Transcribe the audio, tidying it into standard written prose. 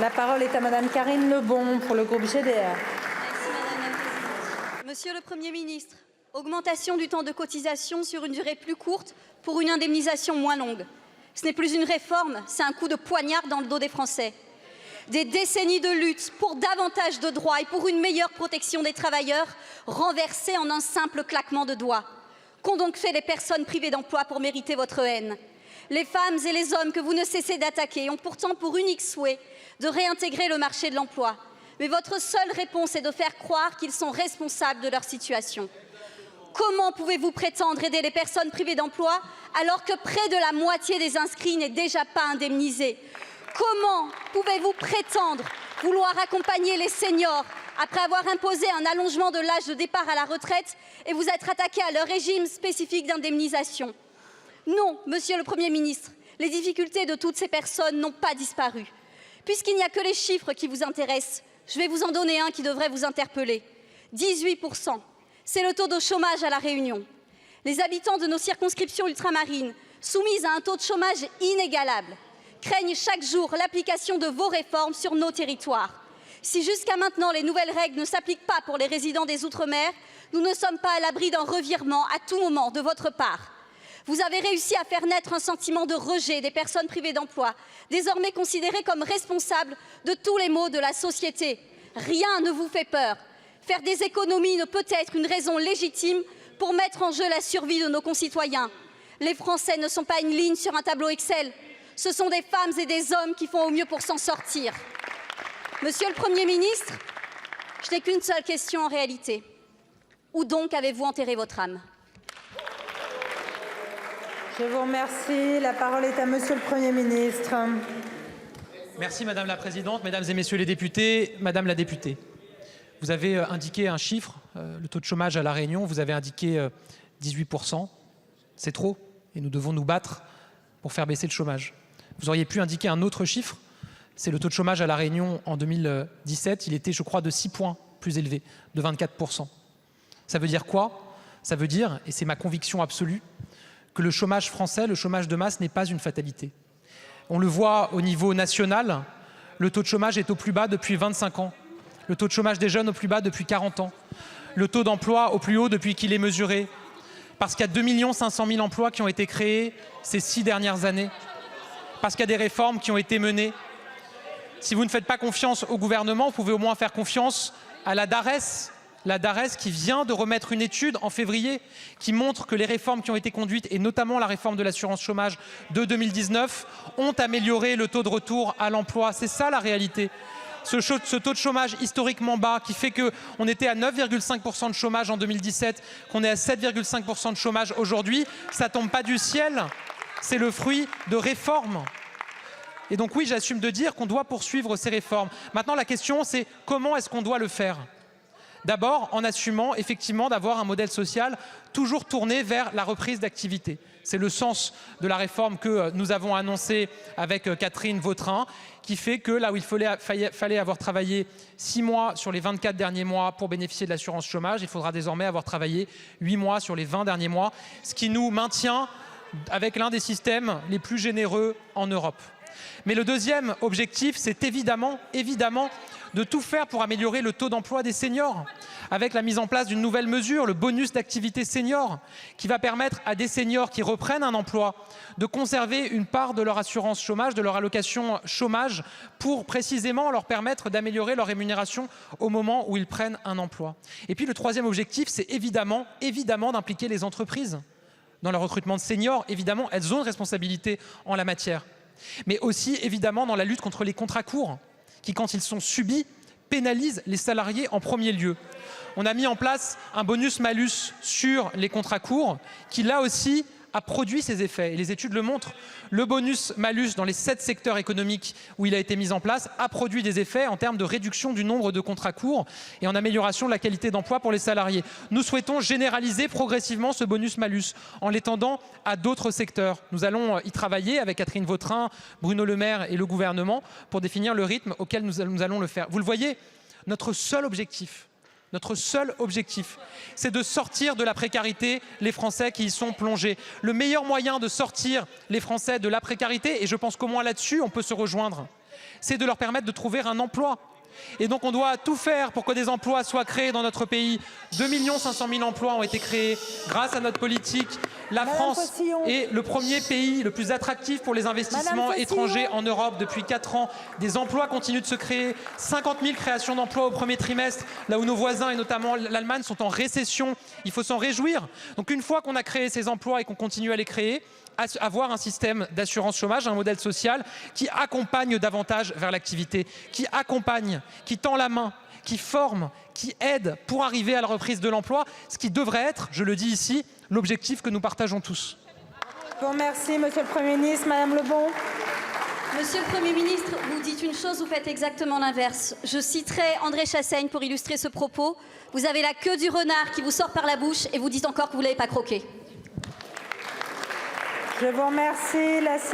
La parole est à Madame Karine Lebon pour le groupe GDR. Merci, Madame la Présidente. Monsieur le Premier ministre, augmentation du temps de cotisation sur une durée plus courte pour une indemnisation moins longue. Ce n'est plus une réforme, c'est un coup de poignard dans le dos des Français. Des décennies de lutte pour davantage de droits et pour une meilleure protection des travailleurs renversés en un simple claquement de doigts. Qu'ont donc fait les personnes privées d'emploi pour mériter votre haine? Les femmes et les hommes que vous ne cessez d'attaquer ont pourtant pour unique souhait de réintégrer le marché de l'emploi. Mais votre seule réponse est de faire croire qu'ils sont responsables de leur situation. Comment pouvez-vous prétendre aider les personnes privées d'emploi alors que près de la moitié des inscrits n'est déjà pas indemnisée? Comment pouvez-vous prétendre vouloir accompagner les seniors après avoir imposé un allongement de l'âge de départ à la retraite et vous être attaqué à leur régime spécifique d'indemnisation? Non, Monsieur le Premier ministre, les difficultés de toutes ces personnes n'ont pas disparu. Puisqu'il n'y a que les chiffres qui vous intéressent, je vais vous en donner un qui devrait vous interpeller. 18%, c'est le taux de chômage à La Réunion. Les habitants de nos circonscriptions ultramarines, soumises à un taux de chômage inégalable, craignent chaque jour l'application de vos réformes sur nos territoires. Si jusqu'à maintenant les nouvelles règles ne s'appliquent pas pour les résidents des Outre-mer, nous ne sommes pas à l'abri d'un revirement à tout moment de votre part. Vous avez réussi à faire naître un sentiment de rejet des personnes privées d'emploi, désormais considérées comme responsables de tous les maux de la société. Rien ne vous fait peur. Faire des économies ne peut être une raison légitime pour mettre en jeu la survie de nos concitoyens. Les Français ne sont pas une ligne sur un tableau Excel. Ce sont des femmes et des hommes qui font au mieux pour s'en sortir. Monsieur le Premier ministre, je n'ai qu'une seule question en réalité. Où donc avez-vous enterré votre âme ? Je vous remercie. La parole est à Monsieur le Premier ministre. Merci Madame la Présidente, Mesdames et Messieurs les députés, Madame la députée. Vous avez indiqué un chiffre, le taux de chômage à La Réunion, vous avez indiqué 18%. C'est trop et nous devons nous battre pour faire baisser le chômage. Vous auriez pu indiquer un autre chiffre, c'est le taux de chômage à La Réunion en 2017, il était je crois de 6 points plus élevé, de 24%. Ça veut dire quoi? Ça veut dire, et c'est ma conviction absolue, que le chômage français, le chômage de masse n'est pas une fatalité. On le voit au niveau national, le taux de chômage est au plus bas depuis 25 ans, le taux de chômage des jeunes au plus bas depuis 40 ans, le taux d'emploi au plus haut depuis qu'il est mesuré, parce qu'il y a 2 500 000 emplois qui ont été créés ces 6 dernières années, parce qu'il y a des réformes qui ont été menées. Si vous ne faites pas confiance au gouvernement, vous pouvez au moins faire confiance à la DARES qui vient de remettre une étude en février qui montre que les réformes qui ont été conduites, et notamment la réforme de l'assurance chômage de 2019, ont amélioré le taux de retour à l'emploi. C'est ça la réalité. Ce taux de chômage historiquement bas qui fait qu'on était à 9,5% de chômage en 2017, qu'on est à 7,5% de chômage aujourd'hui, ça tombe pas du ciel, c'est le fruit de réformes. Et donc oui, j'assume de dire qu'on doit poursuivre ces réformes. Maintenant, la question, c'est comment est-ce qu'on doit le faire ? D'abord, en assumant effectivement d'avoir un modèle social toujours tourné vers la reprise d'activité. C'est le sens de la réforme que nous avons annoncée avec Catherine Vautrin, qui fait que là où il fallait avoir travaillé 6 mois sur les 24 derniers mois pour bénéficier de l'assurance chômage, il faudra désormais avoir travaillé 8 mois sur les 20 derniers mois, ce qui nous maintient avec l'un des systèmes les plus généreux en Europe. Mais le deuxième objectif, c'est évidemment de tout faire pour améliorer le taux d'emploi des seniors, avec la mise en place d'une nouvelle mesure, le bonus d'activité senior, qui va permettre à des seniors qui reprennent un emploi de conserver une part de leur assurance chômage, de leur allocation chômage, pour précisément leur permettre d'améliorer leur rémunération au moment où ils prennent un emploi. Et puis le troisième objectif, c'est évidemment d'impliquer les entreprises dans le recrutement de seniors. Évidemment, elles ont une responsabilité en la matière. Mais aussi évidemment dans la lutte contre les contrats courts, qui, quand ils sont subis, pénalisent les salariés en premier lieu. On a mis en place un bonus-malus sur les contrats courts qui, là aussi, a produit ses effets. Et les études le montrent. Le bonus-malus dans les 7 secteurs économiques où il a été mis en place a produit des effets en termes de réduction du nombre de contrats courts et en amélioration de la qualité d'emploi pour les salariés. Nous souhaitons généraliser progressivement ce bonus-malus en l'étendant à d'autres secteurs. Nous allons y travailler avec Catherine Vautrin, Bruno Le Maire et le gouvernement pour définir le rythme auquel nous allons le faire. Vous le voyez, notre seul objectif, c'est de sortir de la précarité les Français qui y sont plongés. Le meilleur moyen de sortir les Français de la précarité, et je pense qu'au moins là-dessus, on peut se rejoindre, c'est de leur permettre de trouver un emploi. Et donc on doit tout faire pour que des emplois soient créés dans notre pays. 2 500 000 emplois ont été créés grâce à notre politique. La France est le premier pays le plus attractif pour les investissements étrangers en Europe depuis 4 ans. Des emplois continuent de se créer. 50 000 créations d'emplois au premier trimestre, là où nos voisins et notamment l'Allemagne sont en récession. Il faut s'en réjouir. Donc une fois qu'on a créé ces emplois et qu'on continue à les créer, avoir un système d'assurance chômage, un modèle social qui accompagne davantage vers l'activité, qui accompagne, qui tend la main, qui forme, qui aide pour arriver à la reprise de l'emploi, ce qui devrait être, je le dis ici, l'objectif que nous partageons tous. Je vous remercie, Monsieur le Premier ministre. Madame Lebon. Monsieur le Premier ministre, vous dites une chose, vous faites exactement l'inverse. Je citerai André Chassaigne pour illustrer ce propos. Vous avez la queue du renard qui vous sort par la bouche et vous dites encore que vous ne l'avez pas croqué. Je vous remercie. La séance